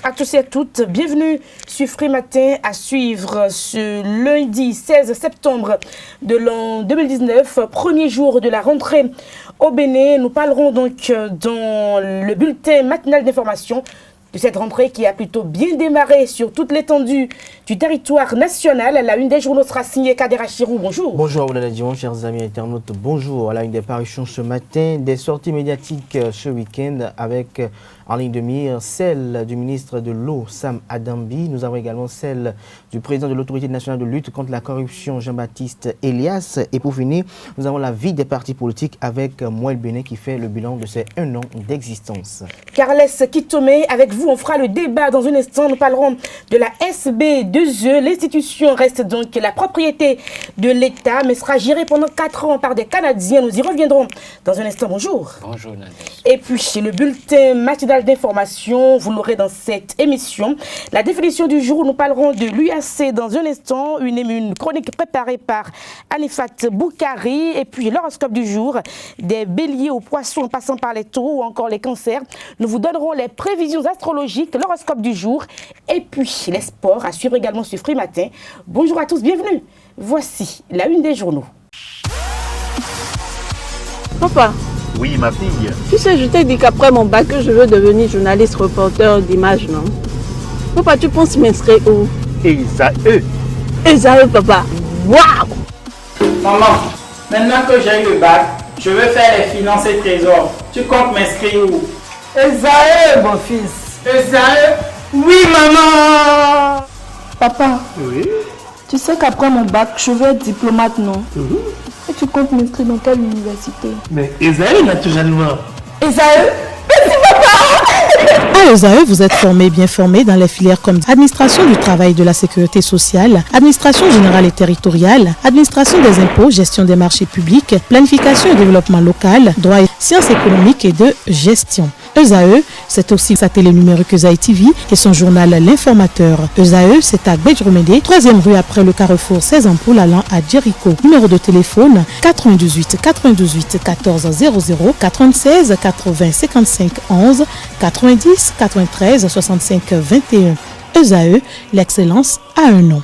à tous et à toutes. Bienvenue sur Free Matin à suivre ce lundi 16 septembre de l'an 2019, premier jour de la rentrée au Bénin. Nous parlerons donc dans le bulletin matinal d'information de cette rentrée qui a plutôt bien démarré sur toute l'étendue du territoire national. La une des journaux sera signée Kadera Chirou. Bonjour. Bonjour à vous, Dion, chers amis internautes. Bonjour. À la une des parutions ce matin, des sorties médiatiques ce week-end avec en ligne de mire celle du ministre de l'Eau, Sam Adambi. Nous avons également celle du président de l'Autorité nationale de lutte contre la corruption, Jean-Baptiste Elias. Et pour finir, nous avons la vie des partis politiques avec Mouel Béné qui fait le bilan de ses 1 an d'existence. Carles Kitomé, avec vous, on fera le débat dans un instant. Nous parlerons de la SB2E. L'institution reste donc la propriété de l'État, mais sera gérée pendant 4 ans par des Canadiens. Nous y reviendrons dans un instant. Bonjour. Bonjour, Nadia. Et puis, le bulletin matinal d'information, vous l'aurez dans cette émission. La définition du jour, nous parlerons de l'UAC dans un instant. Une chronique préparée par Anifat Boukari. Et puis, l'horoscope du jour, des béliers aux poissons en passant par les taureaux ou encore les cancers. Nous vous donnerons les prévisions astrologiques, l'horoscope du jour et puis les sports à suivre également sur Free Matin. Bonjour à tous, bienvenue. Voici la une des journaux. Papa. Oui, ma fille. Tu sais, je t'ai dit qu'après mon bac, je veux devenir journaliste reporter d'images, non? Papa, tu penses m'inscrire où? Esaü, papa. Waouh! Maman, maintenant que j'ai eu le bac, je veux faire les finances et trésors. Tu comptes m'inscrire où? Esaü, mon fils. Esaü? Oui, maman! Papa, Oui. tu sais qu'après mon bac, je veux être diplomate, non? Et tu comptes m'inscrire dans quelle université? Mais Esaü, naturellement. Esaü? À ESAE, vous êtes bien formé dans les filières comme administration du travail et de la sécurité sociale, administration générale et territoriale, administration des impôts, gestion des marchés publics, planification et développement local, droit et sciences économiques et de gestion. ESAE, c'est aussi sa télé numérique ESAE TV et son journal L'Informateur. ESAE, c'est à Bedjromede, 3e rue après le carrefour 16 ampoules allant à Jericho. Numéro de téléphone 98 98 14 00 96 80 55 11 90 93 65 21. ESAE, l'excellence a un nom.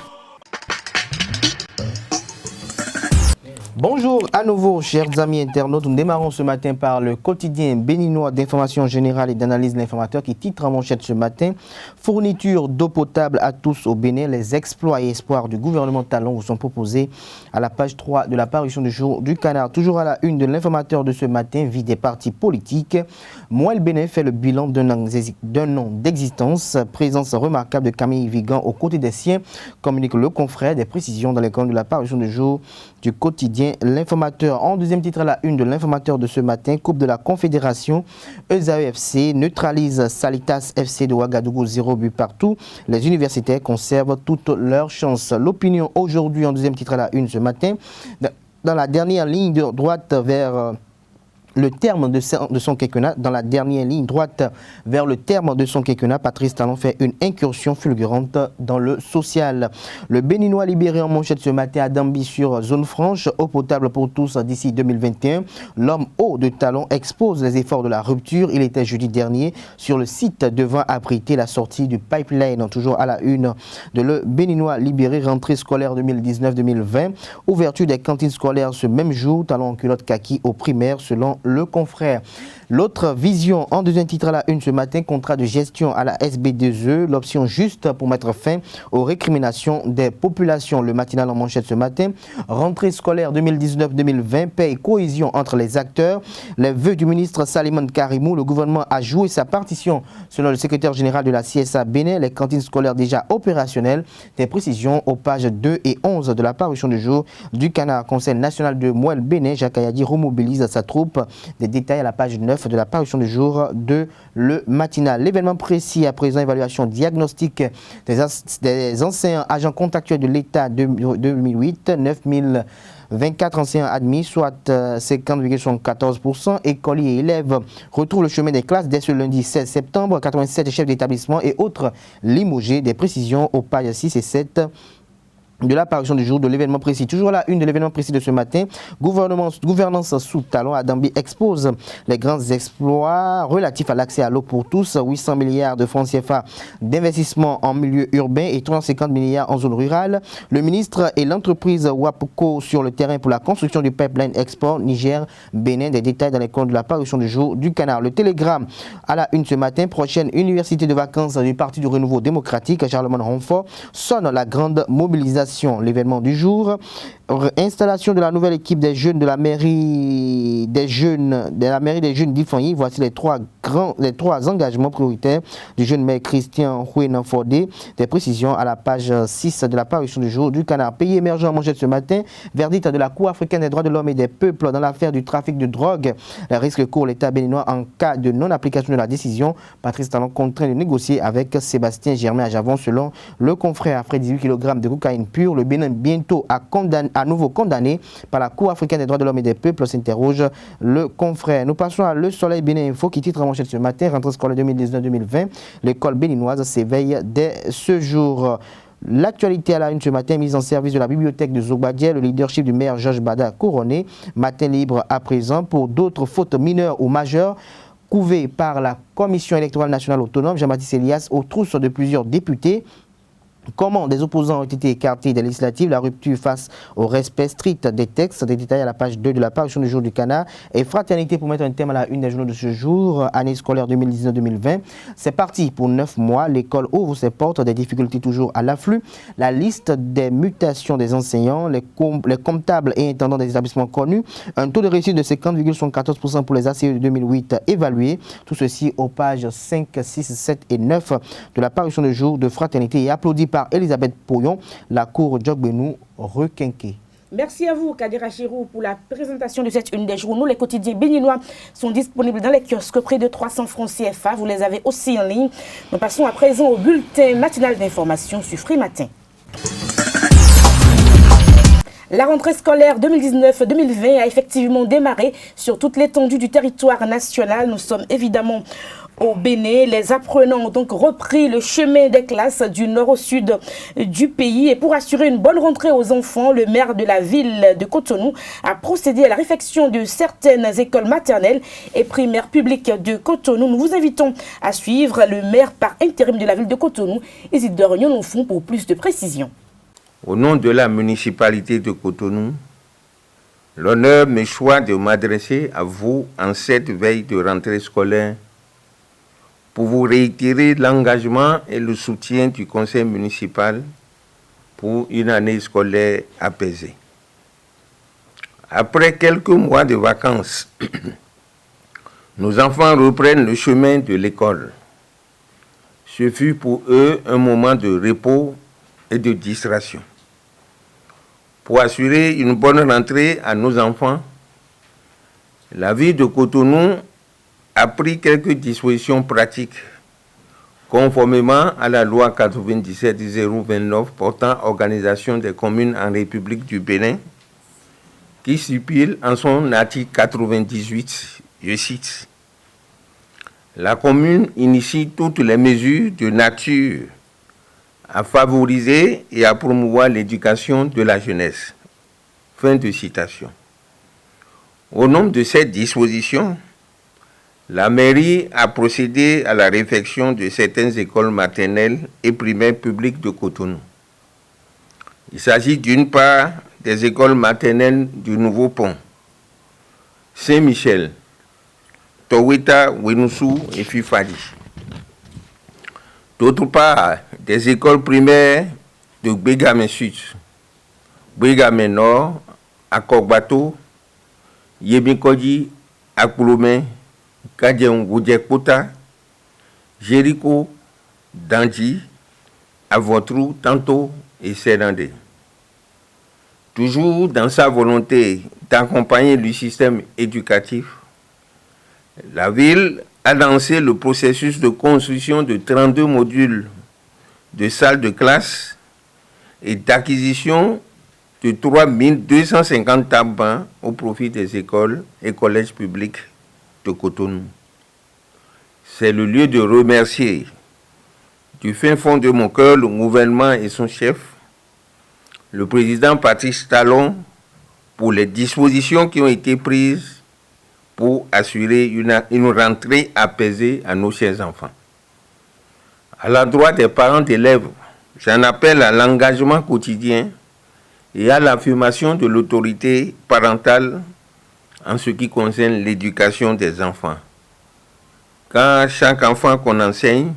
Bonjour à nouveau, chers amis internautes. Nous démarrons ce matin par le quotidien béninois d'information générale et d'analyse de l'informateur qui titre en manchette ce matin: fourniture d'eau potable à tous au Bénin. Les exploits et espoirs du gouvernement Talon vous sont proposés à la page 3 de la parution du jour du Canard. Toujours à la une de l'informateur de ce matin, vie des partis politiques. Mouel Bénin fait le bilan d'un an d'existence. Présence remarquable de Camille Vigan aux côtés des siens, communique le confrère. Des précisions dans les colonnes de la parution du jour du quotidien L'Informateur. En deuxième titre à la une de l'Informateur de ce matin, Coupe de la Confédération, ESAE FC neutralise Salitas FC de Ouagadougou, 0 but partout. Les universitaires conservent toutes leurs chances. L'opinion aujourd'hui en deuxième titre à la une ce matin, dans la dernière ligne de droite vers le terme de son quinquennat, dans la dernière ligne droite vers le terme de son quinquennat, Patrice Talon fait une incursion fulgurante dans le social. Le Béninois libéré en manchette ce matin à Dambi sur zone franche, eau potable pour tous d'ici 2021. L'homme haut de Talon expose les efforts de la rupture. Il était jeudi dernier sur le site devant abriter la sortie du pipeline. Toujours à la une de le Béninois libéré, rentrée scolaire 2019-2020. Ouverture des cantines scolaires ce même jour. Talon en culotte kaki au primaire selon le confrère. L'autre vision en deuxième titre à la une ce matin, contrat de gestion à la SB2E, l'option juste pour mettre fin aux récriminations des populations. Le matinal en manchette ce matin, rentrée scolaire 2019-2020, paix et cohésion entre les acteurs. Les vœux du ministre Salimane Karimou, le gouvernement a joué sa partition selon le secrétaire général de la CSA Bénin, les cantines scolaires déjà opérationnelles. Des précisions aux pages 2 et 11 de la parution du jour du Canard. Conseil national de Mouel Bénin, Jacques Ayadi remobilise sa troupe. Des détails à la page 9 de la parution du jour de le matinal. L'événement précis à présent, évaluation diagnostique des anciens agents contractuels de l'État 2008, 9024 anciens admis, soit 50,74%. Écoliers et élèves retrouvent le chemin des classes dès ce lundi 16 septembre. 87 chefs d'établissement et autres limogés. Des précisions aux pages 6 et 7 de l'apparition du jour de l'événement précis. Toujours là, une de l'événement précis de ce matin, gouvernance sous talon, Adambi expose les grands exploits relatifs à l'accès à l'eau pour tous, 800 milliards de francs CFA d'investissement en milieu urbain et 350 milliards en zone rurale. Le ministre et l'entreprise Wapuko sur le terrain pour la construction du pipeline export Niger-Bénin. Des détails dans les comptes de l'apparition du jour du canard. Le Télégramme à la une ce matin, prochaine université de vacances du Parti du Renouveau démocratique, Charlemagne Ronfort, sonne la grande mobilisation. L'événement du jour, installation de la nouvelle équipe des jeunes de la mairie des jeunes d'Ifanyi. Voici les trois engagements prioritaires du jeune maire Christian Houénan Fordé. Des précisions à la page 6 de la parution du jour du canard. Pays émergent en manchette ce matin, verdict de la Cour africaine des droits de l'homme et des peuples dans l'affaire du trafic de drogue. Le risque court l'État béninois en cas de non-application de la décision. Patrice Talon contraint de négocier avec Sébastien Germain à Javon selon le confrère. Après 18 kg de cocaïne pure, le Bénin bientôt à nouveau condamné par la Cour africaine des droits de l'homme et des peuples, s'interroge le confrère. Nous passons à Le Soleil Bénin Info qui titre en manchette ce matin, rentrée scolaire 2019-2020. L'école béninoise s'éveille dès ce jour. L'actualité à la une ce matin, mise en service de la bibliothèque de Zogbadier, le leadership du maire Georges Bada couronné. Matin libre à présent pour d'autres fautes mineures ou majeures couvées par la Commission électorale nationale autonome. Jean-Baptiste Elias aux trousses de plusieurs députés. Comment des opposants ont été écartés des législatives, la rupture face au respect strict des textes, des détails à la page 2 de la parution du jour du canard. Et fraternité pour mettre un thème à la une des journaux de ce jour, année scolaire 2019-2020. C'est parti pour 9 mois, l'école ouvre ses portes, des difficultés toujours à l'afflux. La liste des mutations des enseignants, les comptables et intendants des établissements connus, un taux de réussite de 50,74% pour les ACE de 2008 évalués. Tout ceci aux pages 5, 6, 7 et 9 de la parution du jour de fraternité et applaudi par Elisabeth Pouillon, la cour Djogbenou requinquée. Merci à vous, Kadira Chirou, pour la présentation de cette une des journaux. Les quotidiens béninois sont disponibles dans les kiosques, près de 300 francs CFA. Vous les avez aussi en ligne. Nous passons à présent au bulletin matinal d'information sur Free Matin. La rentrée scolaire 2019-2020 a effectivement démarré sur toute l'étendue du territoire national. Nous sommes évidemment au Bénin. Les apprenants ont donc repris le chemin des classes du nord au sud du pays. Et pour assurer une bonne rentrée aux enfants, le maire de la ville de Cotonou a procédé à la réfection de certaines écoles maternelles et primaires publiques de Cotonou. Nous vous invitons à suivre le maire par intérim de la ville de Cotonou, Isidore Nyononfon, pour plus de précisions. Au nom de la municipalité de Cotonou, l'honneur me choisit de m'adresser à vous en cette veille de rentrée scolaire pour vous réitérer l'engagement et le soutien du conseil municipal pour une année scolaire apaisée. Après quelques mois de vacances, nos enfants reprennent le chemin de l'école. Ce fut pour eux un moment de repos et de distraction. Pour assurer une bonne rentrée à nos enfants, la ville de Cotonou a pris quelques dispositions pratiques conformément à la loi 97-029 portant organisation des communes en République du Bénin, qui stipule en son article 98, je cite, « La commune initie toutes les mesures de nature à favoriser et à promouvoir l'éducation de la jeunesse. » Fin de citation. Au nom de cette disposition, la mairie a procédé à la réfection de certaines écoles maternelles et primaires publiques de Cotonou. Il s'agit d'une part des écoles maternelles du Nouveau Pont, Saint-Michel, Toweta, Wenoussou et Fifali. D'autre part, des écoles primaires de Bégamé Sud, Bégamé Nord, Akokbato, Yébikodi, Akouloumé, Kadjeon Goudjekota, Jéricho, Dandji, Avotrou, Tanto et Sédandé. Toujours dans sa volonté d'accompagner le système éducatif, la ville a lancé le processus de construction de 32 modules de salles de classe et d'acquisition de 3250 tables au profit des écoles et collèges publics de Cotonou. C'est le lieu de remercier du fin fond de mon cœur le gouvernement et son chef le président Patrice Talon pour les dispositions qui ont été prises pour assurer une rentrée apaisée à nos chers enfants. À l'endroit des parents d'élèves, j'en appelle à l'engagement quotidien et à l'affirmation de l'autorité parentale en ce qui concerne l'éducation des enfants. Car chaque enfant qu'on enseigne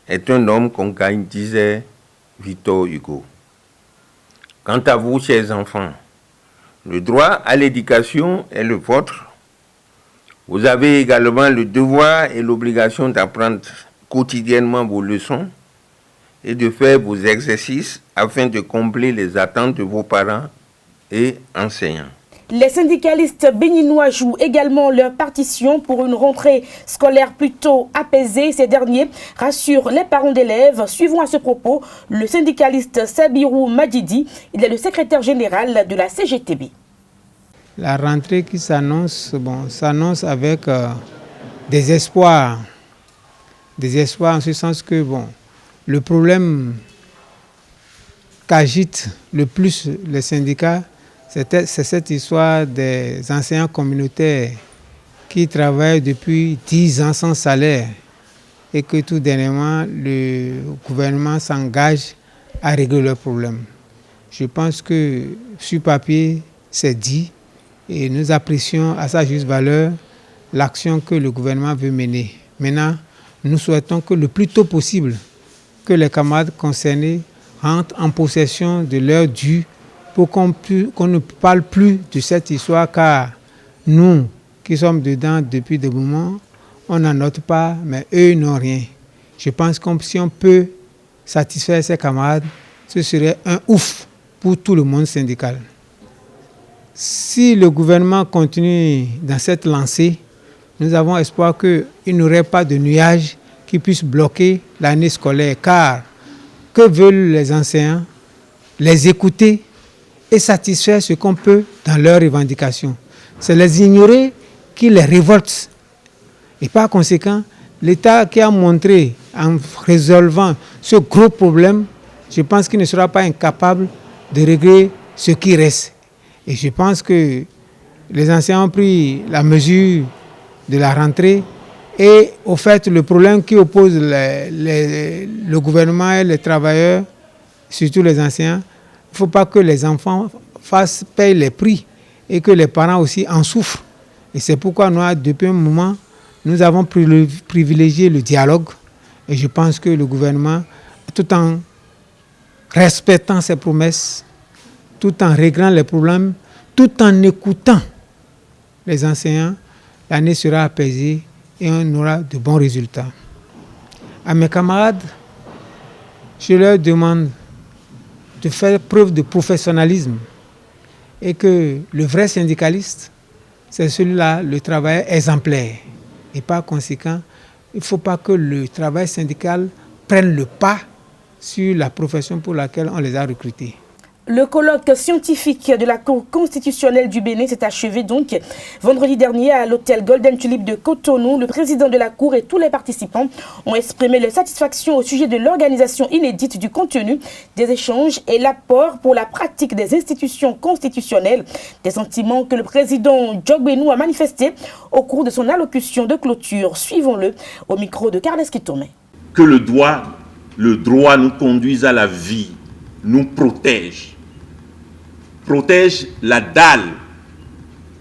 est un homme qu'on gagne, disait Victor Hugo. Quant à vous, chers enfants, le droit à l'éducation est le vôtre. Vous avez également le devoir et l'obligation d'apprendre quotidiennement vos leçons et de faire vos exercices afin de combler les attentes de vos parents et enseignants. Les syndicalistes béninois jouent également leur partition pour une rentrée scolaire plutôt apaisée. Ces derniers rassurent les parents d'élèves. Suivons à ce propos le syndicaliste Sabirou Madjidi. Il est le secrétaire général de la CGTB. La rentrée qui s'annonce, s'annonce avec des espoirs. Des espoirs en ce sens que le problème qu'agitent le plus les syndicats, c'est cette histoire des enseignants communautaires qui travaillent depuis 10 ans sans salaire et que tout dernièrement, le gouvernement s'engage à régler leurs problèmes. Je pense que sur papier, c'est dit et nous apprécions à sa juste valeur l'action que le gouvernement veut mener. Maintenant, nous souhaitons que le plus tôt possible, que les camarades concernés rentrent en possession de leurs dû pour qu'on ne parle plus de cette histoire, car nous qui sommes dedans depuis des moments, on n'en note pas, mais eux n'ont rien. Je pense que si on peut satisfaire ces camarades, ce serait un ouf pour tout le monde syndical. Si le gouvernement continue dans cette lancée, nous avons espoir qu'il n'y aurait pas de nuages qui puissent bloquer l'année scolaire, car que veulent les enseignants? Les écouter et satisfaire ce qu'on peut dans leurs revendications. C'est les ignorer qui les révoltent. Et par conséquent, l'État qui a montré en résolvant ce gros problème, je pense qu'il ne sera pas incapable de régler ce qui reste. Et je pense que les enseignants ont pris la mesure de la rentrée et au fait le problème qui oppose le gouvernement et les travailleurs, surtout les enseignants, il ne faut pas que les enfants payent les prix et que les parents aussi en souffrent. Et c'est pourquoi nous, depuis un moment, nous avons privilégié le dialogue. Et je pense que le gouvernement, tout en respectant ses promesses, tout en réglant les problèmes, tout en écoutant les enseignants, l'année sera apaisée et on aura de bons résultats. À mes camarades, je leur demande de faire preuve de professionnalisme et que le vrai syndicaliste, c'est celui-là, le travail exemplaire. Et par conséquent, il ne faut pas que le travail syndical prenne le pas sur la profession pour laquelle on les a recrutés. Le colloque scientifique de la Cour constitutionnelle du Bénin s'est achevé donc vendredi dernier à l'hôtel Golden Tulip de Cotonou. Le président de la Cour et tous les participants ont exprimé leur satisfaction au sujet de l'organisation inédite du contenu des échanges et l'apport pour la pratique des institutions constitutionnelles. Des sentiments que le président Djogbenou a manifestés au cours de son allocution de clôture. Suivons-le au micro de Carles Kitome. Que le droit nous conduise à la vie, nous protège la dalle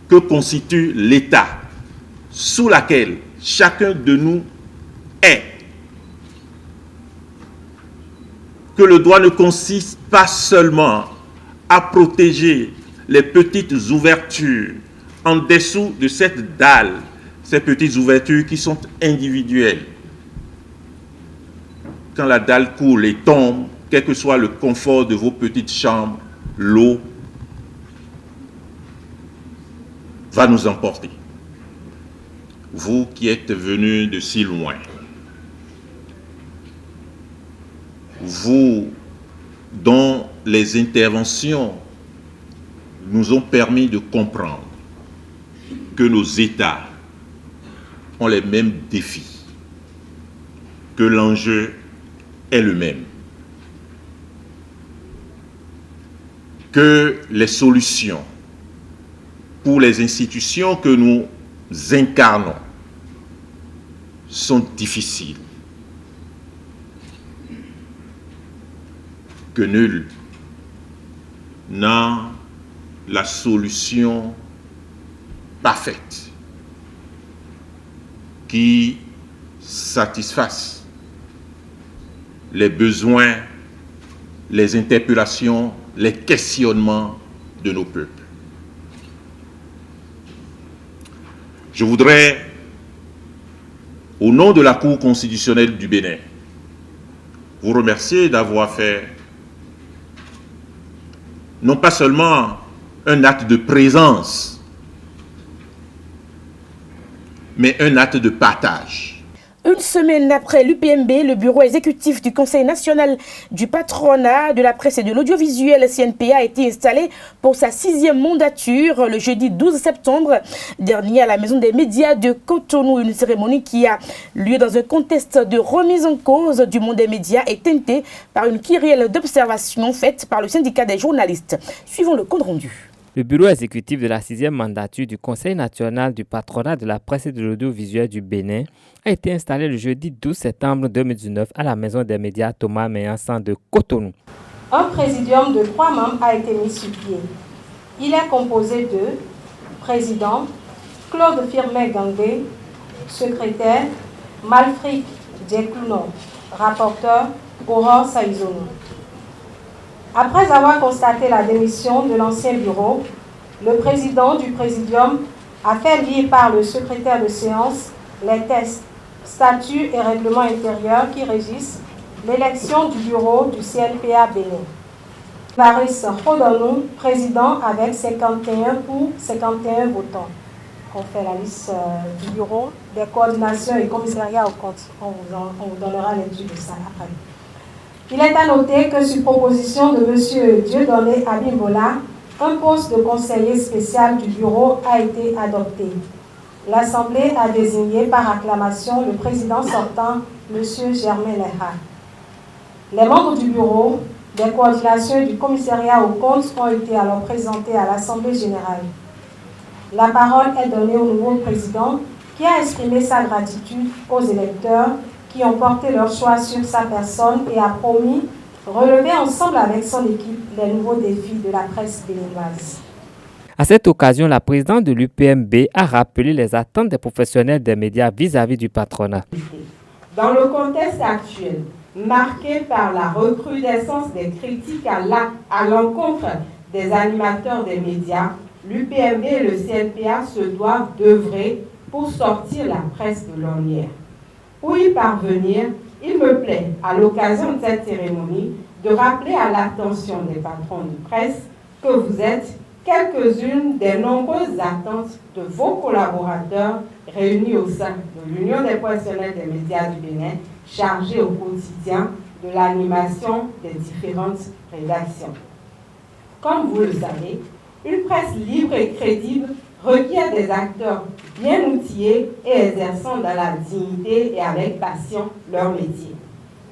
que constitue l'État, sous laquelle chacun de nous est. Que le droit ne consiste pas seulement à protéger les petites ouvertures en dessous de cette dalle, ces petites ouvertures qui sont individuelles. Quand la dalle coule et tombe, quel que soit le confort de vos petites chambres, l'eau va nous emporter. Vous qui êtes venus de si loin, vous dont les interventions nous ont permis de comprendre que nos États ont les mêmes défis, que l'enjeu est le même. que les solutions pour les institutions que nous incarnons sont difficiles, que nul n'a la solution parfaite qui satisfasse les besoins, les interpellations, les questionnements de nos peuples. Je voudrais, au nom de la Cour constitutionnelle du Bénin, vous remercier d'avoir fait non pas seulement un acte de présence, mais un acte de partage. Une semaine après l'UPMB, le bureau exécutif du Conseil national du patronat de la presse et de l'audiovisuel CNPA a été installé pour sa 6e mandature le jeudi 12 septembre dernier à la Maison des médias de Cotonou. Une cérémonie qui a lieu dans un contexte de remise en cause du monde des médias et teintée par une kyrielle d'observations faites par le syndicat des journalistes. Suivons le compte rendu. Le bureau exécutif de la 6e mandature du Conseil national du patronat de la presse et de l'audiovisuel du Bénin a été installé le jeudi 12 septembre 2019 à la Maison des médias Thomas Meillansan de Cotonou. Un présidium de 3 membres a été mis sur pied. Il est composé de président Claude Firmet-Gangé, secrétaire Malfric Djeklouno, rapporteur Aurore Saïzono. Après avoir constaté la démission de l'ancien bureau, le président du présidium a fait lire par le secrétaire de séance les textes, statuts et règlements intérieurs qui régissent l'élection du bureau du CNPA Bénin. Clarisse Rodonou, président avec 51 pour 51 votants. On fait la liste du bureau, des coordinations et commissariats au compte. On vous donnera l'étude de ça après. Il est à noter que sur proposition de M. Dieudonné Abimbola, un poste de conseiller spécial du bureau a été adopté. L'Assemblée a désigné par acclamation le président sortant, M. Germain Leha. Les membres du bureau, des coordinations et du commissariat aux comptes ont été alors présentés à l'Assemblée générale. La parole est donnée au nouveau président qui a exprimé sa gratitude aux électeurs qui ont porté leur choix sur sa personne et a promis relever ensemble avec son équipe les nouveaux défis de la presse béninoise. À cette occasion, la présidente de l'UPMB a rappelé les attentes des professionnels des médias vis-à-vis du patronat. Dans le contexte actuel, marqué par la recrudescence des critiques à l'encontre des animateurs des médias, l'UPMB et le CNPA se doivent d'œuvrer pour sortir la presse de l'ornière. Pour y parvenir, il me plaît, à l'occasion de cette cérémonie, de rappeler à l'attention des patrons de presse que vous êtes quelques-unes des nombreuses attentes de vos collaborateurs réunis au sein de l'Union des professionnels des médias du Bénin, chargés au quotidien de l'animation des différentes rédactions. Comme vous le savez, une presse libre et crédible requiert des acteurs bien outillés et exerçant dans la dignité et avec passion leur métier.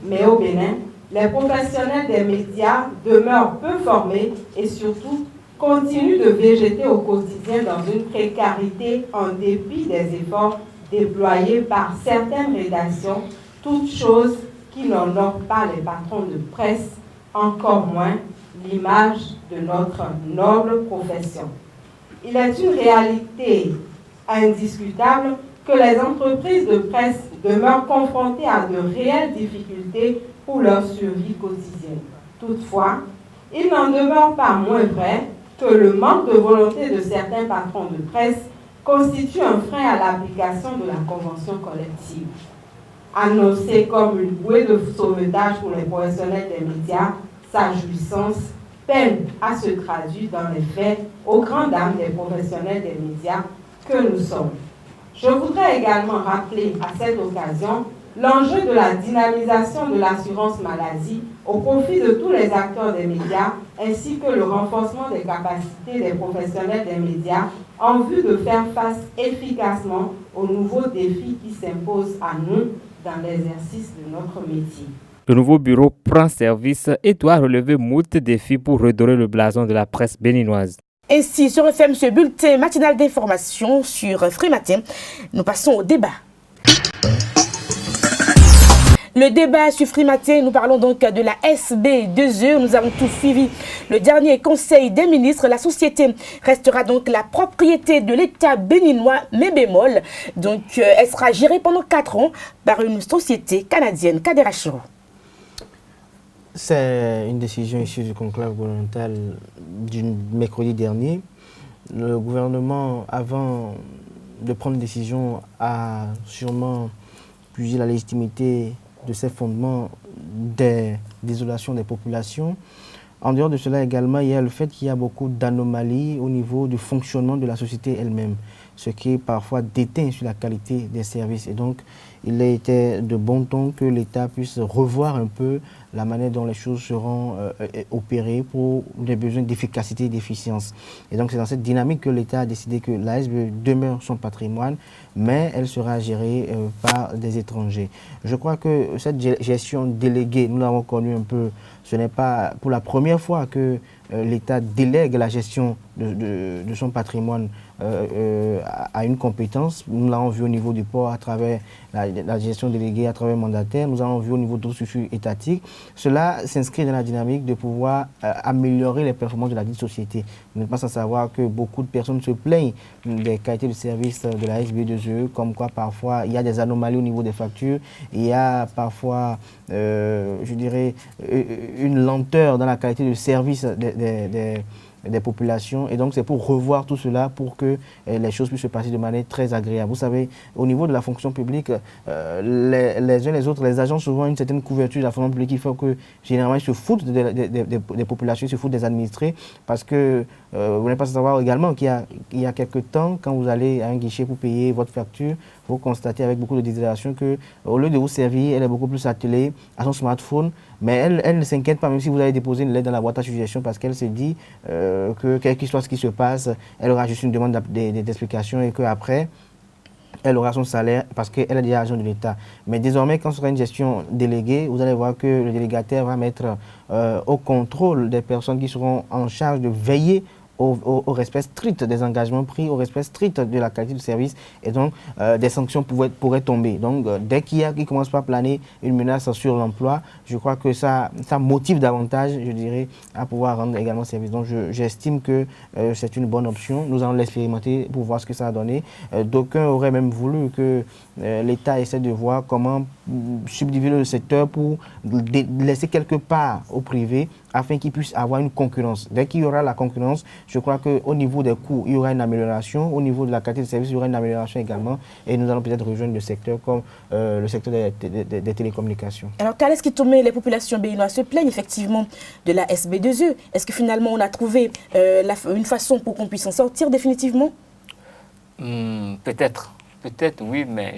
Mais au Bénin, les professionnels des médias demeurent peu formés et surtout continuent de végéter au quotidien dans une précarité en dépit des efforts déployés par certaines rédactions, toutes choses qui n'honorent pas les patrons de presse, encore moins l'image de notre noble profession. Il est une réalité indiscutable que les entreprises de presse demeurent confrontées à de réelles difficultés pour leur survie quotidienne. Toutefois, il n'en demeure pas moins vrai que le manque de volonté de certains patrons de presse constitue un frein à l'application de la convention collective. Annoncée comme une bouée de sauvetage pour les professionnels des médias, sa jouissance peine à se traduire dans les faits aux grandes dames des professionnels des médias que nous sommes. Je voudrais également rappeler à cette occasion l'enjeu de la dynamisation de l'assurance maladie au profit de tous les acteurs des médias, ainsi que le renforcement des capacités des professionnels des médias en vue de faire face efficacement aux nouveaux défis qui s'imposent à nous dans l'exercice de notre métier. Le nouveau bureau prend service et doit relever moult défis pour redorer le blason de la presse béninoise. Ainsi se referme ce bulletin matinal d'information sur Free Matin. Nous passons au débat. Le débat sur Free Matin, nous parlons donc de la SB2E. Nous avons tout suivi le dernier conseil des ministres. La société restera donc la propriété de l'État béninois, mais bémol. Donc, elle sera gérée pendant 4 ans par une société canadienne, Kaderacho. C'est une décision issue du conclave gouvernemental du mercredi dernier. Le gouvernement, avant de prendre une décision, a sûrement puisé la légitimité de ces fondements des désolations des populations. En dehors de cela également, il y a le fait qu'il y a beaucoup d'anomalies au niveau du fonctionnement de la société elle-même, ce qui parfois déteint sur la qualité des services. Et donc, il a été de bon ton que l'État puisse revoir un peu la manière dont les choses seront opérées pour les besoins d'efficacité et d'efficience. Et donc, c'est dans cette dynamique que l'État a décidé que l'ASB demeure son patrimoine, mais elle sera gérée par des étrangers. Je crois que cette gestion déléguée, nous l'avons connue un peu, ce n'est pas pour la première fois que l'État délègue la gestion de son patrimoine à une compétence. Nous l'avons vu au niveau du port à travers la gestion déléguée à travers mandataire. Nous l'avons vu au niveau d'autres structures étatiques. Cela s'inscrit dans la dynamique de pouvoir améliorer les performances de la dite société. Vous n'êtes pas sans savoir que beaucoup de personnes se plaignent des qualités de service de la SB2E, comme quoi parfois il y a des anomalies au niveau des factures, il y a parfois, je dirais, une lenteur dans la qualité de service des populations. Et donc, c'est pour revoir tout cela pour que les choses puissent se passer de manière très agréable. Vous savez, au niveau de la fonction publique, les uns les autres, les agents souvent une certaine couverture de la fonction publique. Il faut que, généralement, ils se foutent des populations, ils se foutent des administrés, parce que vous n'êtes pas savoir également qu'il y a quelques temps, quand vous allez à un guichet pour payer votre facture, vous constatez avec beaucoup de désespération qu'au lieu de vous servir, elle est beaucoup plus attelée à son smartphone, mais elle ne s'inquiète pas, même si vous allez déposer une lettre dans la boîte à suggestion, parce qu'elle se dit que quel qu'il soit ce qui se passe, elle aura juste une demande d'explication et qu'après, elle aura son salaire parce qu'elle est déjà agent de l'État. Mais désormais, quand ce sera une gestion déléguée, vous allez voir que le délégataire va mettre au contrôle des personnes qui seront en charge de veiller au respect strict des engagements pris, au respect strict de la qualité du service, et donc des sanctions pourraient tomber. Donc dès qu'il commence par planer une menace sur l'emploi, je crois que ça motive davantage, je dirais, à pouvoir rendre également service. Donc j'estime que c'est une bonne option. Nous allons l'expérimenter pour voir ce que ça a donné. D'aucuns auraient même voulu que l'État essaie de voir comment subdiviser le secteur pour laisser quelque part au privé afin qu'il puisse avoir une concurrence. Dès qu'il y aura la concurrence, je crois qu'au niveau des coûts, il y aura une amélioration. Au niveau de la qualité de service, il y aura une amélioration également. Et nous allons peut-être rejoindre le secteur comme le secteur des télécommunications. Alors, Thalès Kitome, les populations béninoises se plaignent effectivement de la SB2E. Est-ce que finalement on a trouvé une façon pour qu'on puisse en sortir définitivement? Peut-être. Peut-être oui, mais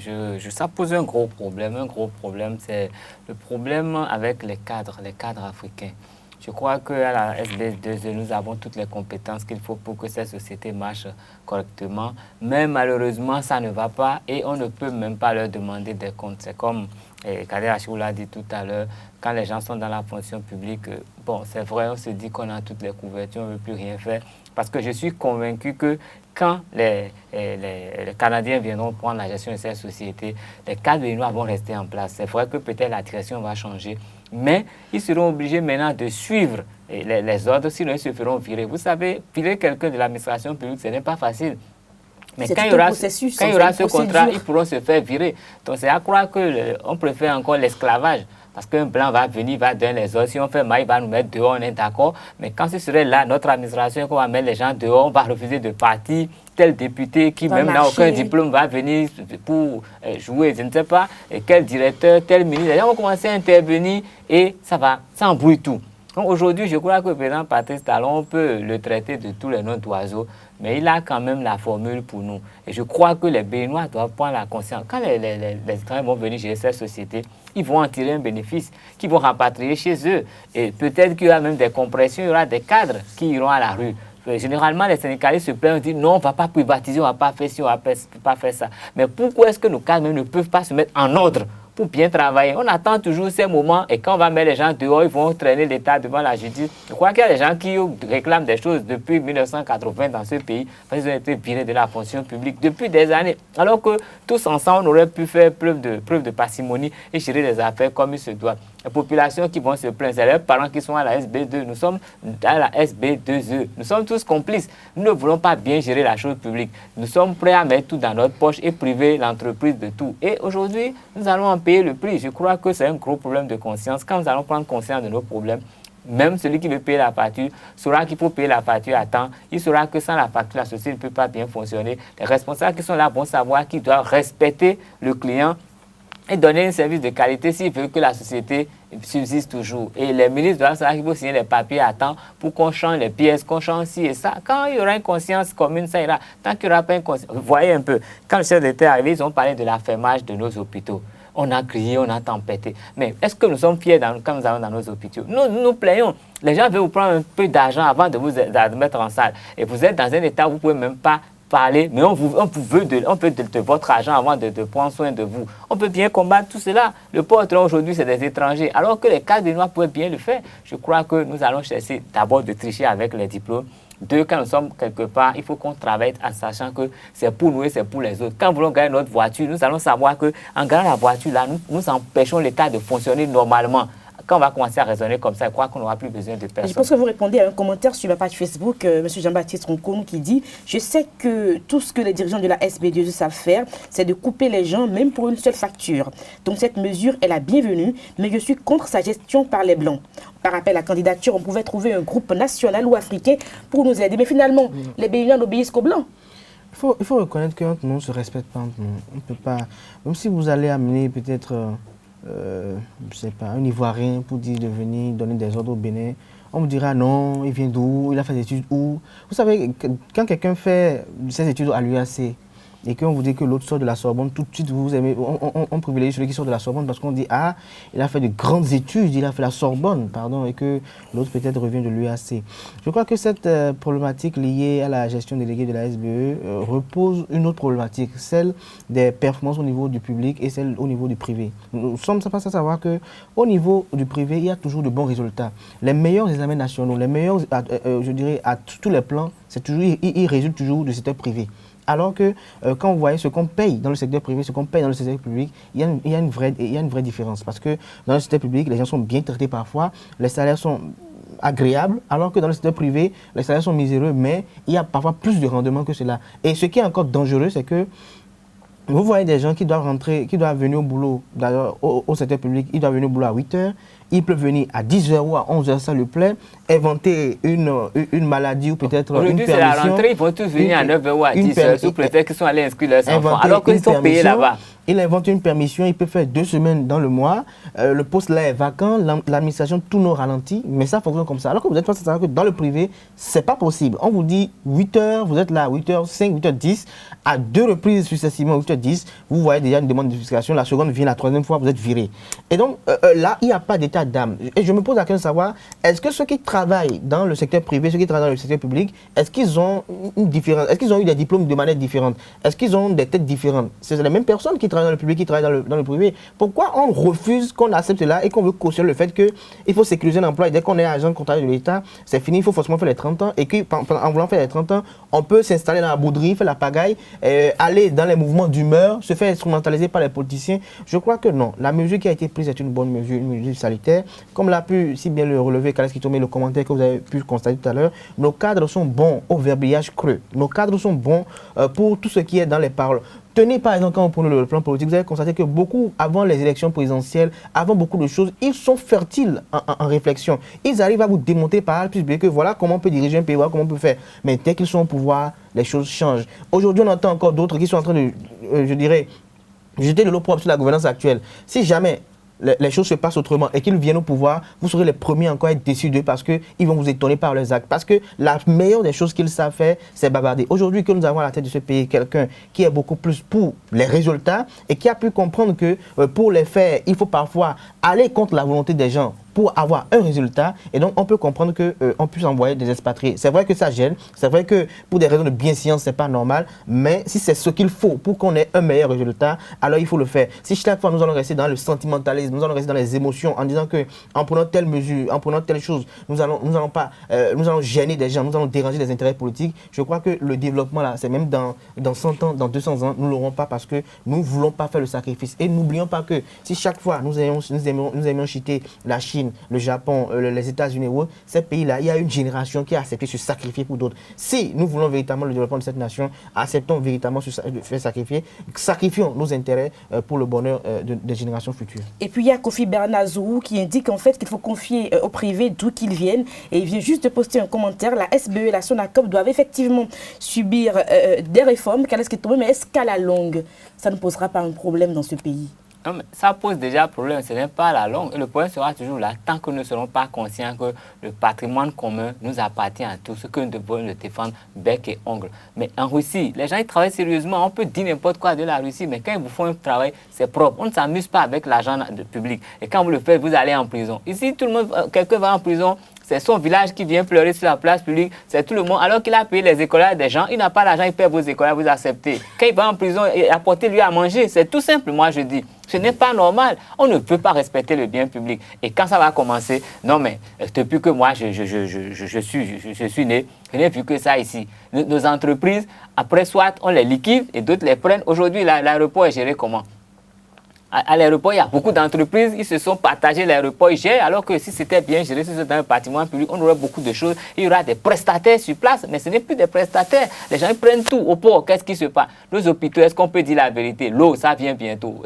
ça pose un gros problème. Un gros problème, c'est le problème avec les cadres africains. Je crois qu'à la SB2E, nous avons toutes les compétences qu'il faut pour que cette société marche correctement. Mais malheureusement, ça ne va pas et on ne peut même pas leur demander des comptes. C'est comme Kader Achou l'a dit tout à l'heure, quand les gens sont dans la fonction publique, bon, c'est vrai, on se dit qu'on a toutes les couvertures, on ne veut plus rien faire. Parce que je suis convaincu que quand les Canadiens viendront prendre la gestion de cette société, les cadres béninois vont rester en place. C'est vrai que peut-être la direction va changer, mais ils seront obligés maintenant de suivre les ordres, sinon ils se feront virer. Vous savez, virer quelqu'un de l'administration publique, ce n'est pas facile. Mais quand il y aura ce contrat, ils pourront se faire virer. Donc c'est à croire qu'on préfère encore l'esclavage. Parce qu'un blanc va venir, va donner les ordres. Si on fait mal, il va nous mettre dehors, on est d'accord. Mais quand ce serait là, notre administration, qu'on va mettre les gens dehors, on va refuser de partir. Tel député qui même n'a aucun diplôme va venir pour jouer, je ne sais pas. Et quel directeur, tel ministre. Les gens vont commencer à intervenir et ça embrouille tout. Donc aujourd'hui, je crois que le président Patrice Talon, on peut le traiter de tous les noms d'oiseaux, mais il a quand même la formule pour nous. Et je crois que les Béninois doivent prendre la conscience. Quand les étrangers vont venir gérer cette société, ils vont en tirer un bénéfice, qu'ils vont rapatrier chez eux. Et peut-être qu'il y aura même des compressions, il y aura des cadres qui iront à la rue. Généralement, les syndicalistes se plaignent, disent non, on ne va pas privatiser, on ne va pas faire ci, on ne va pas faire ça. Mais pourquoi est-ce que nos cadres ne peuvent pas se mettre en ordre pour bien travailler. On attend toujours ces moments et quand on va mettre les gens dehors, ils vont traîner l'État devant la justice. Je crois qu'il y a des gens qui réclament des choses depuis 1980 dans ce pays parce qu'ils ont été virés de la fonction publique depuis des années. Alors que tous ensemble, on aurait pu faire preuve de parcimonie et gérer les affaires comme il se doit. Les populations qui vont se plaindre, c'est leurs parents qui sont à la SB2, nous sommes à la SB2E. Nous sommes tous complices. Nous ne voulons pas bien gérer la chose publique. Nous sommes prêts à mettre tout dans notre poche et priver l'entreprise de tout. Et aujourd'hui, nous allons en payer le prix. Je crois que c'est un gros problème de conscience. Quand nous allons prendre conscience de nos problèmes, même celui qui veut payer la facture saura qu'il faut payer la facture à temps. Il saura que sans la facture, la société ne peut pas bien fonctionner. Les responsables qui sont là vont savoir qu'ils doivent respecter le client et donner un service de qualité s'ils veulent que la société subsiste toujours. Et les ministres doivent savoir qu'il faut signer les papiers à temps pour qu'on change les pièces, qu'on change ci et ça. Quand il y aura une conscience commune, ça ira. Tant qu'il n'y aura pas une conscience... Vous voyez un peu, quand le chef d'État est arrivé, ils ont parlé de l'affermage de nos hôpitaux. On a crié, on a tempêté. Mais est-ce que nous sommes fiers quand nous allons dans nos hôpitaux? Nous plaignons. Les gens veulent vous prendre un peu d'argent avant de vous admettre en salle. Et vous êtes dans un état où vous ne pouvez même pas parler, mais on veut de votre argent avant de prendre soin de vous. On peut bien combattre tout cela. Le porte aujourd'hui, c'est des étrangers, alors que les cadres noirs pouvaient bien le faire. Je crois que nous allons chercher d'abord de tricher avec les diplômes. Deux, quand nous sommes quelque part, il faut qu'on travaille en sachant que c'est pour nous et c'est pour les autres. Quand nous voulons gagner notre voiture, nous allons savoir qu'en gagnant la voiture, là, nous empêchons l'État de fonctionner normalement. Quand on va commencer à raisonner comme ça, je crois qu'on n'aura plus besoin de personne. Je pense que vous répondez à un commentaire sur ma page Facebook, M. Jean-Baptiste Roncoum, qui dit « Je sais que tout ce que les dirigeants de la SB2 savent faire, c'est de couper les gens, même pour une seule facture. Donc cette mesure est la bienvenue, mais je suis contre sa gestion par les Blancs. Par appel à candidature, on pouvait trouver un groupe national ou africain pour nous aider. Mais finalement, les Béninois n'obéissent qu'aux Blancs. Il faut reconnaître qu'entre nous, on ne se respecte pas entre nous. On ne peut pas... Même si vous allez amener peut-être... je sais pas, un Ivoirien pour dire de venir donner des ordres au Bénin, on me dira non, il vient d'où, il a fait des études où. Vous savez, quand quelqu'un fait ses études à l'UAC et qu'on vous dit que l'autre sort de la Sorbonne, tout de suite vous aimez, on privilégie celui qui sort de la Sorbonne parce qu'on dit ah, il a fait de grandes études, il a fait la Sorbonne, pardon, et que l'autre peut-être revient de l'UAC. Je crois que cette problématique liée à la gestion déléguée de la SBE repose une autre problématique, celle des performances au niveau du public et celle au niveau du privé. Nous sommes pas à savoir qu'au niveau du privé, il y a toujours de bons résultats. Les meilleurs examens nationaux, les meilleurs, je dirais, à tous les plans, c'est toujours, ils résultent toujours du secteur privé. Alors que quand vous voyez ce qu'on paye dans le secteur privé, ce qu'on paye dans le secteur public, il y a une vraie différence. Parce que dans le secteur public, les gens sont bien traités parfois, les salaires sont agréables, alors que dans le secteur privé, les salaires sont miséreux, mais il y a parfois plus de rendement que cela. Et ce qui est encore dangereux, c'est que vous voyez des gens qui doivent rentrer, qui doivent venir au boulot, d'ailleurs au secteur public, ils doivent venir au boulot à 8 h. Ils peuvent venir à 10 h ou à 11 h, ça le plaît, inventer une maladie ou peut-être une permission. C'est la rentrée, ils vont tous venir à 9 h ou à 10 h, sous prétexte qu'ils sont allés inscrire leurs enfants, alors qu'ils sont payés là-bas. Il invente une permission, il peut faire 2 semaines dans le mois, le poste là est vacant, l'administration tourne au ralenti, mais ça fonctionne comme ça. Alors que vous êtes face à ça, que dans le privé, c'est pas possible. On vous dit 8 h, vous êtes là à 8 h 5, 8 h 10, à 2 reprises successivement, 8 h 10, vous voyez déjà une demande de justification, la seconde vient, la troisième fois, vous êtes viré. Et donc là, il n'y a pas d'état d'âme. Et je me pose la question de savoir, est-ce que ceux qui travaillent dans le secteur privé, ceux qui travaillent dans le secteur public, est-ce qu'ils ont une différence? Est-ce qu'ils ont eu des diplômes de manière différente? Est-ce qu'ils ont des têtes différentes? C'est les mêmes personnes qui travaillent dans le public, qui travaillent dans le privé. Pourquoi on refuse qu'on accepte cela et qu'on veut cautionner le fait qu'il faut sécuriser l'emploi et dès qu'on est agent contractuel de l'État, c'est fini, il faut forcément faire les 30 ans et qu'en voulant faire les 30 ans, on peut s'installer dans la bouderie, faire la pagaille, aller dans les mouvements d'humeur, se faire instrumentaliser par les politiciens. Je crois que non. La mesure qui a été prise est une bonne mesure, une mesure sanitaire. Comme l'a pu si bien le relever Kales Kitome, le commentaire que vous avez pu constater tout à l'heure, nos cadres sont bons au verbiage creux. Nos cadres sont bons pour tout ce qui est dans les paroles. Tenez par exemple, quand on prend le plan politique, vous avez constaté que beaucoup, avant les élections présidentielles, avant beaucoup de choses, ils sont fertiles en réflexion. Ils arrivent à vous démontrer par A plus B que voilà comment on peut diriger un pays, voilà comment on peut faire. Mais dès qu'ils sont au pouvoir, les choses changent. Aujourd'hui, on entend encore d'autres qui sont en train de, je dirais, jeter de l'eau propre sur la gouvernance actuelle. Si jamais les choses se passent autrement et qu'ils viennent au pouvoir, vous serez les premiers encore à être déçus d'eux parce qu'ils vont vous étonner par leurs actes. Parce que la meilleure des choses qu'ils savent faire, c'est bavarder. Aujourd'hui, que nous avons à la tête de ce pays quelqu'un qui est beaucoup plus pour les résultats et qui a pu comprendre que pour les faire, il faut parfois aller contre la volonté des gens pour avoir un résultat. Et donc, on peut comprendre qu'on puisse envoyer des expatriés. C'est vrai que ça gêne. C'est vrai que pour des raisons de bienséance, ce n'est pas normal. Mais si c'est ce qu'il faut pour qu'on ait un meilleur résultat, alors il faut le faire. Si chaque fois nous allons rester dans le sentimentalisme, nous allons rester dans les émotions en disant qu'en prenant telle mesure, en prenant telle chose, nous allons gêner des gens, nous allons déranger des intérêts politiques. Je crois que le développement, là, c'est même dans 100 ans, dans 200 ans, nous ne l'aurons pas parce que nous ne voulons pas faire le sacrifice. Et n'oublions pas que si chaque fois nous aimions citer la Chine, le Japon, les États-Unis, ces pays-là, il y a une génération qui a accepté de se sacrifier pour d'autres. Si nous voulons véritablement le développement de cette nation, acceptons véritablement de faire sacrifier, sacrifions nos intérêts pour le bonheur des générations futures. Et puis il y a Kofi Bernazou qui indique en fait qu'il faut confier au privé d'où qu'ils viennent. Et il vient juste de poster un commentaire. La SBE et la SONACOP doivent effectivement subir des réformes, mais est-ce qu'à la longue, ça ne posera pas un problème dans ce pays? Non, mais ça pose déjà problème, ce n'est pas la longue. Et le problème sera toujours là, tant que nous ne serons pas conscients que le patrimoine commun nous appartient à tous, que nous devons le défendre bec et ongle. Mais en Russie, les gens ils travaillent sérieusement, on peut dire n'importe quoi de la Russie, mais quand ils vous font un travail, c'est propre. On ne s'amuse pas avec l'argent public. Et quand vous le faites, vous allez en prison. Ici, tout le monde, quelqu'un va en prison, c'est son village qui vient pleurer sur la place publique, c'est tout le monde. Alors qu'il a payé les écolaires des gens, il n'a pas l'argent, il paie vos écolaires, vous acceptez. Quand il va en prison, apportez-lui à manger, c'est tout simple, moi je dis. Ce n'est pas normal. On ne peut pas respecter le bien public. Et quand ça va commencer, non mais, depuis que moi je suis né, je n'ai vu que ça ici. Nos entreprises, après soit on les liquide et d'autres les prennent. Aujourd'hui, l'aéroport est géré comment? À l'aéroport, il y a beaucoup d'entreprises, ils se sont partagés l'aéroport, ils gèrent, alors que si c'était bien géré, si c'était dans un bâtiment public, on aurait beaucoup de choses. Il y aura des prestataires sur place, mais ce n'est plus des prestataires. Les gens ils prennent tout au port. Qu'est-ce qui se passe? Nos hôpitaux, est-ce qu'on peut dire la vérité? L'eau, ça vient bientôt.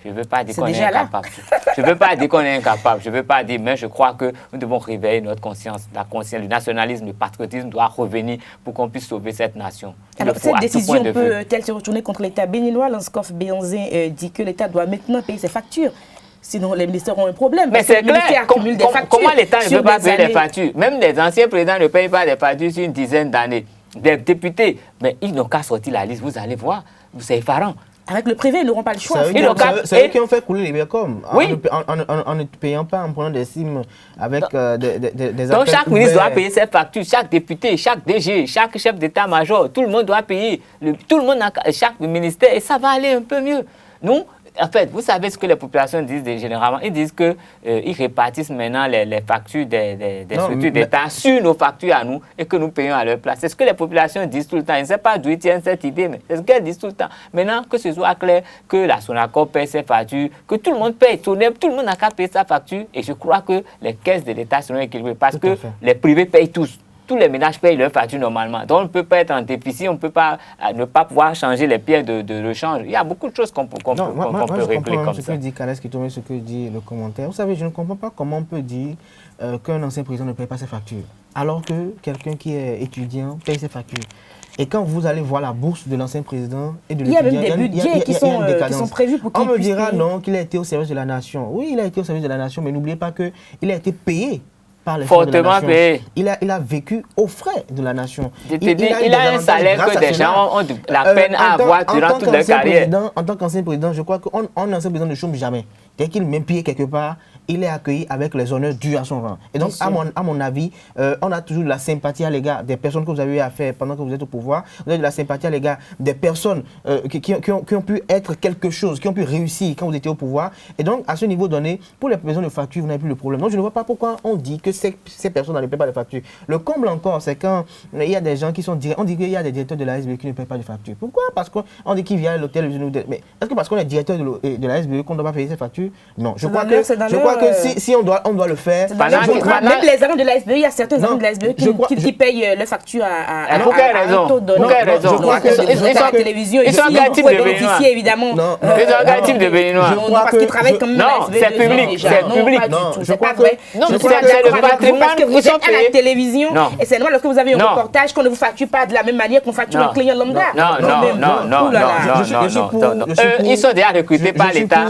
Je ne veux pas dire qu'on est incapable. Je ne veux pas dire qu'on est incapable. Je ne veux pas dire, mais je crois que nous devons réveiller notre conscience. La conscience, le nationalisme, le patriotisme doit revenir pour qu'on puisse sauver cette nation. Alors, cette décision peut-elle se retourner contre l'État béninois? Lanscoff Béanzin dit que l'État doit maintenant payer ses factures. Sinon, les ministères ont un problème. Mais c'est clair. Comment l'État ne peut pas payer les factures? Même les anciens présidents ne payent pas les factures sur une dizaine d'années. Des députés, mais ils n'ont qu'à sortir la liste. Vous allez voir, c'est effarant. Avec le privé, ils n'auront pas le choix. C'est eux qui ont fait couler les Bécom. Oui. En ne payant pas, en prenant des cimes avec des donc chaque ministre doit payer ses factures, chaque député, chaque DG, chaque chef d'état-major, tout le monde doit payer. Tout le monde a chaque ministère et ça va aller un peu mieux. Nous, en fait, vous savez ce que les populations disent généralement. Ils disent qu'ils répartissent maintenant les factures des structures d'État sur nos factures à nous et que nous payons à leur place. C'est ce que les populations disent tout le temps. Je ne sais pas d'où ils tiennent cette idée, mais c'est ce qu'elles disent tout le temps. Maintenant, que ce soit clair, que la SONACOP paye ses factures, que tout le monde paye, tout le monde n'a qu'à payer sa facture. Et je crois que les caisses de l'État seront équilibrées parce que les privés payent tous. Tous les ménages payent leurs factures normalement. Donc, on ne peut pas être en déficit, on ne peut pas ne pas pouvoir changer les pieds de rechange. Il y a beaucoup de choses qu'on peut régler comme ça. Ce que dit Kales Kitome, ce que dit le commentaire. Vous savez, je ne comprends pas comment on peut dire qu'un ancien président ne paye pas ses factures, alors que quelqu'un qui est étudiant paye ses factures. Et quand vous allez voir la bourse de l'ancien président et de l'étudiant, il y a même des budgets qui sont prévus pour qu'il puisse payer. On me dira non, qu'il a été au service de la nation. Oui, il a été au service de la nation, mais n'oubliez pas qu'il a été payé. Fortement payé. Il a vécu aux frais de la nation. Il a un salaire que des gens ont la peine à avoir durant toute leur carrière. En tant qu'ancien président, je crois qu'un ancien président ne chôme jamais. Dès qu'il met pied quelque part, il est accueilli avec les honneurs dus à son rang. Et donc, à mon avis, on a toujours de la sympathie à l'égard des personnes que vous avez eu à faire pendant que vous êtes au pouvoir. Vous avez de la sympathie à l'égard des personnes qui ont pu être quelque chose, qui ont pu réussir quand vous étiez au pouvoir. Et donc, à ce niveau donné, pour les besoins de factures, vous n'avez plus le problème. Donc, je ne vois pas pourquoi on dit que ces personnes ne paient pas les factures. Le comble encore, c'est quand il y a des gens qui sont directeurs. On dit qu'il y a des directeurs de la SBE qui ne paient pas de factures. Pourquoi? Parce qu'on dit qu'ils viennent à l'hôtel. Mais est-ce que parce qu'on est directeur de la SBE qu'on ne doit pas payer ses factures? Non. Je crois que si on doit le faire. Même les agents de la SBE, il y a certains agents de la SBE qui payent leurs factures à pour quelle raison? Pour quelle raison? Ils sont à la télévision. Ils sont en quel type de béninois? Évidemment. Ils sont en quel type de béninois? Parce qu'ils travaillent comme non, c'est public. C'est public. C'est pas vrai. Non, c'est le patrimoine. Parce que vous êtes à la télévision et c'est normal lorsque vous avez un reportage qu'on ne vous facture pas de la même manière qu'on facture un client lambda. Non. Ils sont déjà recrutés par l'État.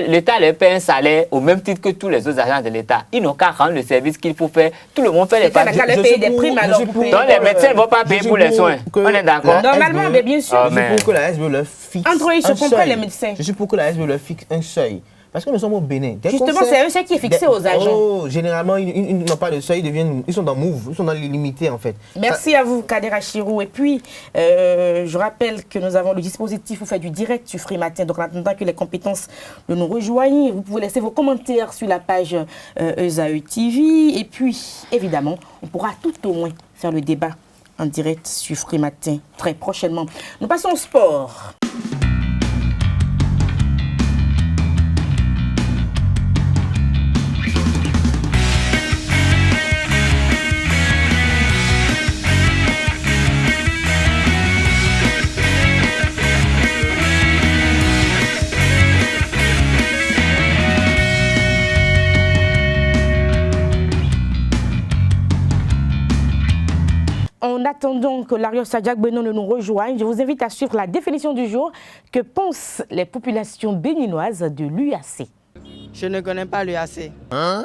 L'État leur paie un salaire au même titre que tous les autres agents de l'État. Ils n'ont qu'à rendre le service qu'il faut faire. Tout le monde fait les factures. L'État n'a qu'à payer des primes alors. Donc les médecins ne vont pas payer pour les soins. On est d'accord? Normalement, mais bien sûr. Je suis pour que la SBE leur fixe Entre eux, ils se comprennent les médecins. Je suis pour que la SBE leur fixe un seuil. Parce que nous sommes au Bénin. Justement, c'est un seuil qui est fixé aux agents. Oh, généralement, ils n'ont pas le seuil, ils sont dans Move, ils sont dans l'illimité en fait. Merci à vous, Kader Achirou. Et puis, je rappelle que nous avons le dispositif pour faire du direct sur Free Matin. Donc, en attendant que les compétences de nous rejoignent, vous pouvez laisser vos commentaires sur la page ESAE TV. Et puis, évidemment, on pourra tout au moins faire le débat en direct sur Free Matin très prochainement. Nous passons au sport. En attendant que Larios Adjak-Beno ne nous rejoigne, je vous invite à suivre la définition du jour. Que pensent les populations béninoises de l'UAC? Je ne connais pas l'UAC. Hein?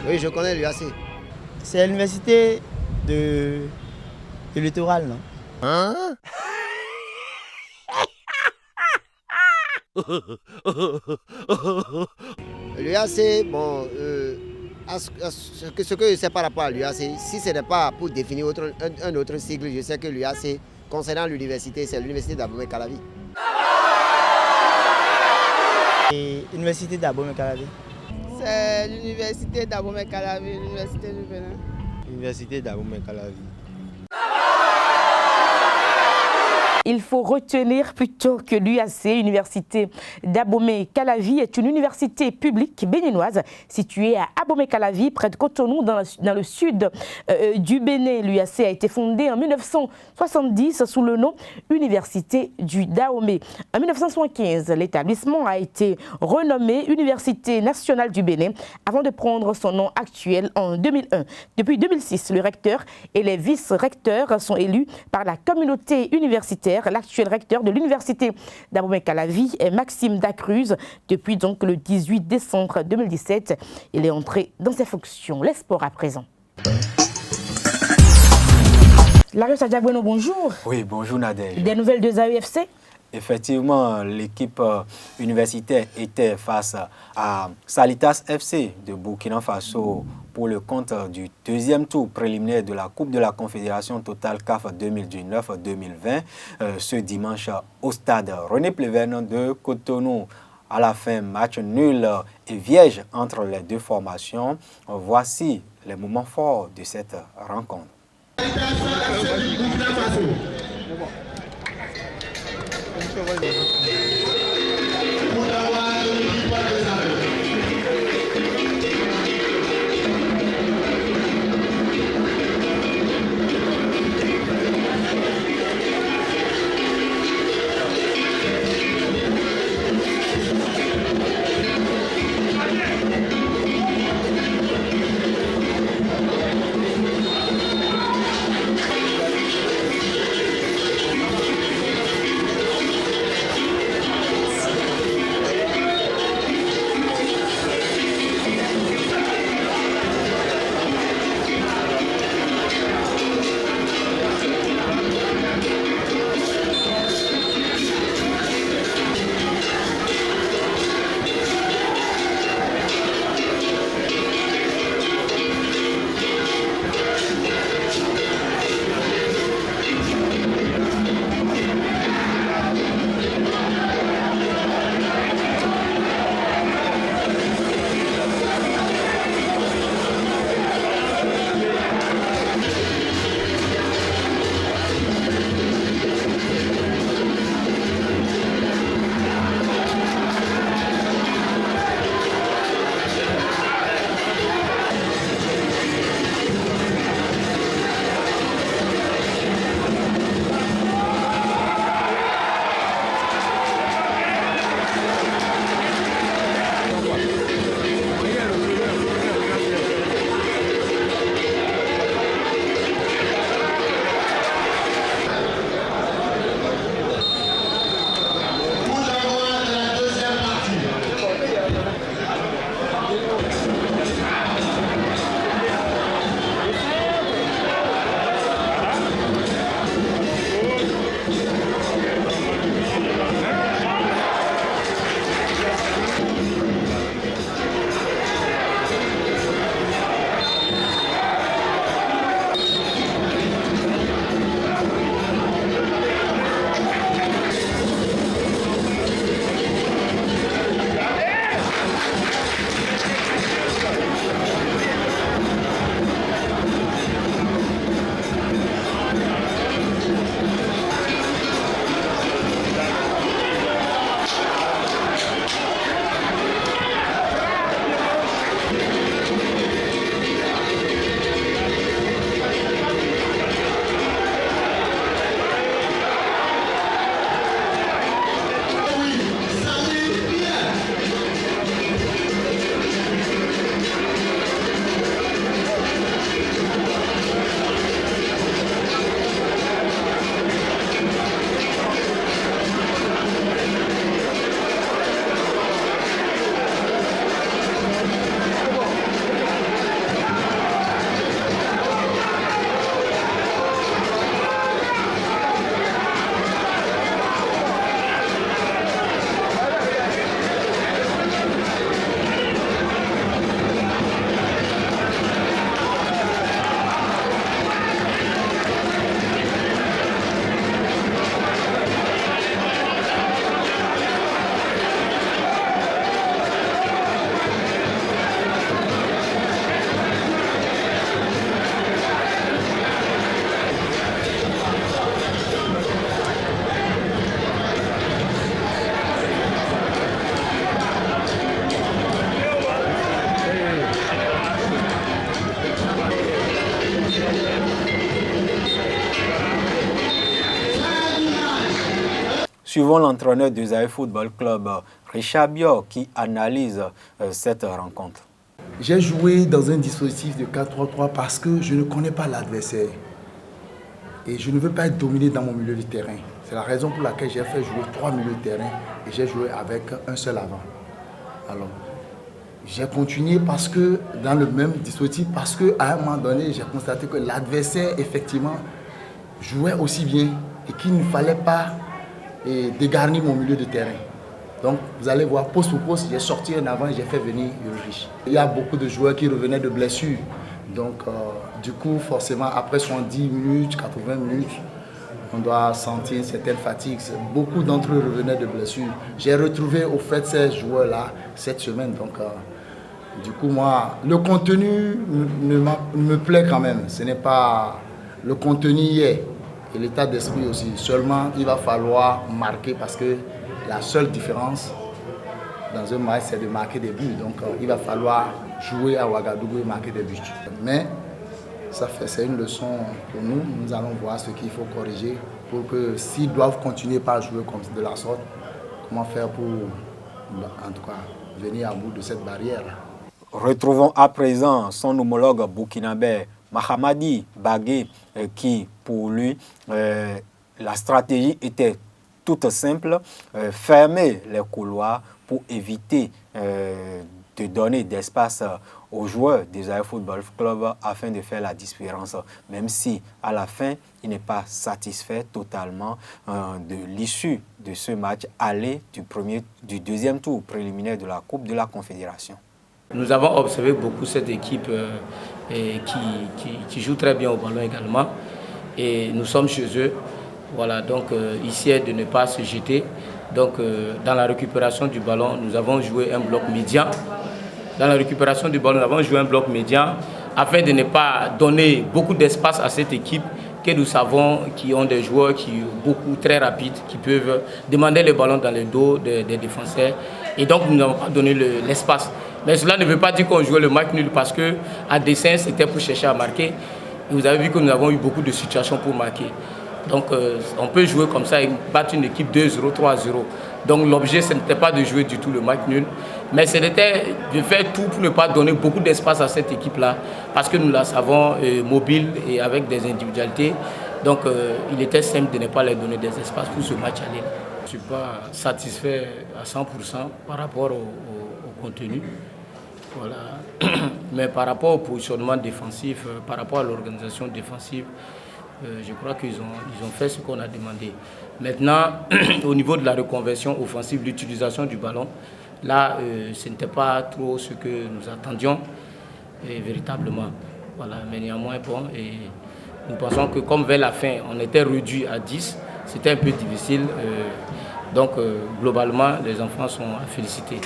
Oui, je connais l'UAC. C'est l'université du littoral, non? Hein? L'UAC, bon, ce que je sais par rapport à l'UAC, si ce n'est pas pour définir un autre sigle, je sais que l'UAC, concernant l'université, c'est l'université d'Abomey-Calavi. L'université d'Abomey-Calavi. C'est l'université d'Abomey-Calavi, l'université du Bénin. L'université d'Abomey-Calavi. Il faut retenir plutôt que l'UAC, Université d'Abomey-Calavi, est une université publique béninoise située à Abomey-Calavi, près de Cotonou, dans le sud du Bénin. L'UAC a été fondée en 1970 sous le nom Université du Dahomey. En 1975, l'établissement a été renommé Université nationale du Bénin avant de prendre son nom actuel en 2001. Depuis 2006, le recteur et les vice-recteurs sont élus par la communauté universitaire. L'actuel recteur de l'université d'Abomey-Calavi est Maxime Dacruz. Depuis donc le 18 décembre 2017, il est entré dans ses fonctions. Les sports à présent. Larios Adjak-Beno, bonjour. Oui, bonjour Nadège. Des nouvelles de ZAEFC? Effectivement, l'équipe universitaire était face à Salitas FC de Burkina Faso pour le compte du deuxième tour préliminaire de la Coupe de la Confédération Total CAF 2019-2020 ce dimanche au stade René Pleven de Cotonou. À la fin, match nul et vierge entre les deux formations. Voici les moments forts de cette rencontre. Suivons l'entraîneur de Zaïre Football Club, Richard Bior, qui analyse cette rencontre. J'ai joué dans un dispositif de 4-3-3 parce que je ne connais pas l'adversaire. Et je ne veux pas être dominé dans mon milieu de terrain. C'est la raison pour laquelle j'ai fait jouer 3 milieux de terrain et j'ai joué avec un seul avant. Alors, j'ai continué parce que dans le même dispositif, parce qu'à un moment donné, j'ai constaté que l'adversaire, effectivement, jouait aussi bien et qu'il ne fallait pas dégarnir mon milieu de terrain. Donc, vous allez voir, poste pour poste, j'ai sorti un avant et j'ai fait venir Ulrich. Il y a beaucoup de joueurs qui revenaient de blessures. Donc, du coup, forcément, après 70 minutes, 80 minutes, on doit sentir une certaine fatigue. Beaucoup d'entre eux revenaient de blessures. J'ai retrouvé au fait ces joueurs-là cette semaine. Donc, du coup, moi, le contenu me plaît quand même. Ce n'est pas le contenu hier et l'état d'esprit aussi. Seulement, il va falloir marquer parce que la seule différence dans un match, c'est de marquer des buts. Donc, il va falloir jouer à Ouagadougou et marquer des buts. Mais c'est une leçon pour nous. Nous allons voir ce qu'il faut corriger pour que s'ils doivent continuer par jouer comme de la sorte, comment faire pour, en tout cas, venir à bout de cette barrière. Retrouvons à présent son homologue burkinabé, Mahamadi Bagué, qui, pour lui, la stratégie était toute simple, fermer les couloirs pour éviter de donner d'espace aux joueurs des Zaïre Football Club afin de faire la différence, même si à la fin, il n'est pas satisfait totalement de l'issue de ce match aller du deuxième tour préliminaire de la Coupe de la Confédération. Nous avons observé beaucoup cette équipe qui joue très bien au ballon également et nous sommes chez eux. Voilà, donc ici est de ne pas se jeter. Donc dans la récupération du ballon, nous avons joué un bloc médian. Dans la récupération du ballon, nous avons joué un bloc médian afin de ne pas donner beaucoup d'espace à cette équipe que nous savons qui ont des joueurs qui beaucoup très rapides, qui peuvent demander le ballon dans le dos des défenseurs. Et donc nous n'avons pas donné l'espace. Mais cela ne veut pas dire qu'on jouait le match nul parce qu'à dessein, c'était pour chercher à marquer. Et vous avez vu que nous avons eu beaucoup de situations pour marquer. Donc on peut jouer comme ça et battre une équipe 2-0, 3-0. Donc l'objet, ce n'était pas de jouer du tout le match nul, mais c'était de faire tout pour ne pas donner beaucoup d'espace à cette équipe-là, parce que nous la savons mobile et avec des individualités. Donc il était simple de ne pas leur donner des espaces pour ce match aller. Je ne suis pas satisfait à 100% par rapport au contenu. Voilà. Mais par rapport au positionnement défensif, par rapport à l'organisation défensive, je crois qu'ils ont fait ce qu'on a demandé. Maintenant, au niveau de la reconversion offensive, l'utilisation du ballon, là, ce n'était pas trop ce que nous attendions, véritablement. Voilà, mais néanmoins, bon, et nous pensons que comme vers la fin, on était réduit à 10, c'était un peu difficile. Donc, globalement, les enfants sont à féliciter.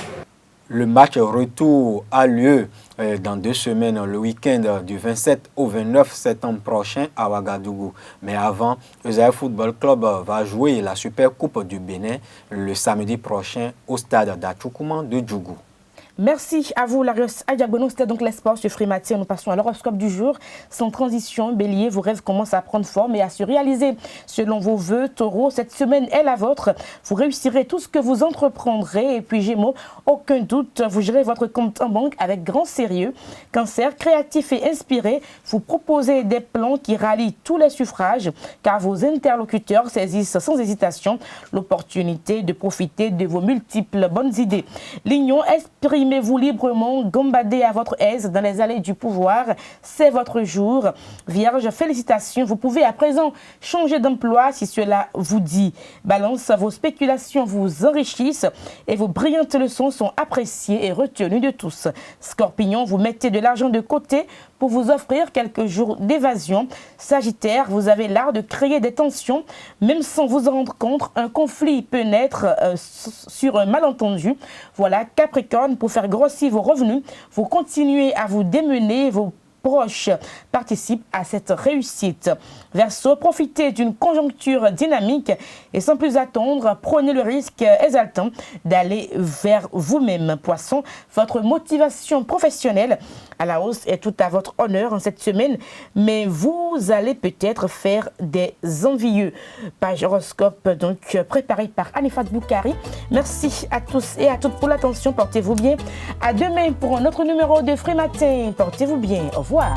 Le match retour a lieu dans 2 semaines, le week-end du 27 au 29 septembre prochain à Ouagadougou. Mais avant, le Zaïre Football Club va jouer la Super Coupe du Bénin le samedi prochain au stade d'Atchoukouman de Djougou. Merci à vous, Larios Adiagono. C'était donc l'espoir sur Frématie. Nous passons à l'horoscope du jour. Sans transition, Bélier, vos rêves commencent à prendre forme et à se réaliser. Selon vos vœux, Taureau, cette semaine est la vôtre. Vous réussirez tout ce que vous entreprendrez. Et puis Gémeaux, aucun doute, vous gérez votre compte en banque avec grand sérieux. Cancer, créatif et inspiré, vous proposez des plans qui rallient tous les suffrages, car vos interlocuteurs saisissent sans hésitation l'opportunité de profiter de vos multiples bonnes idées. Lion, exprimez-vous librement, gambadez à votre aise dans les allées du pouvoir, c'est votre jour. Vierge, félicitations, vous pouvez à présent changer d'emploi si cela vous dit. Balance, vos spéculations vous enrichissent et vos brillantes leçons sont appréciées et retenues de tous. Scorpion, vous mettez de l'argent de côté pour vous offrir quelques jours d'évasion. Sagittaire, vous avez l'art de créer des tensions, même sans vous en rendre compte. Un conflit peut naître sur un malentendu. Voilà, Capricorne, pour faire grossir vos revenus, vous continuez à vous démener, vos proches participent à cette réussite. Verseau, profitez d'une conjoncture dynamique et sans plus attendre, prenez le risque exaltant d'aller vers vous-même. Poisson, votre motivation professionnelle à la hausse est tout à votre honneur en cette semaine, mais vous allez peut-être faire des envieux. Page horoscope donc préparée par Anifat Boukari. Merci à tous et à toutes pour l'attention. Portez-vous bien. À demain pour un autre numéro de Frais Matin. Portez-vous bien. Au revoir.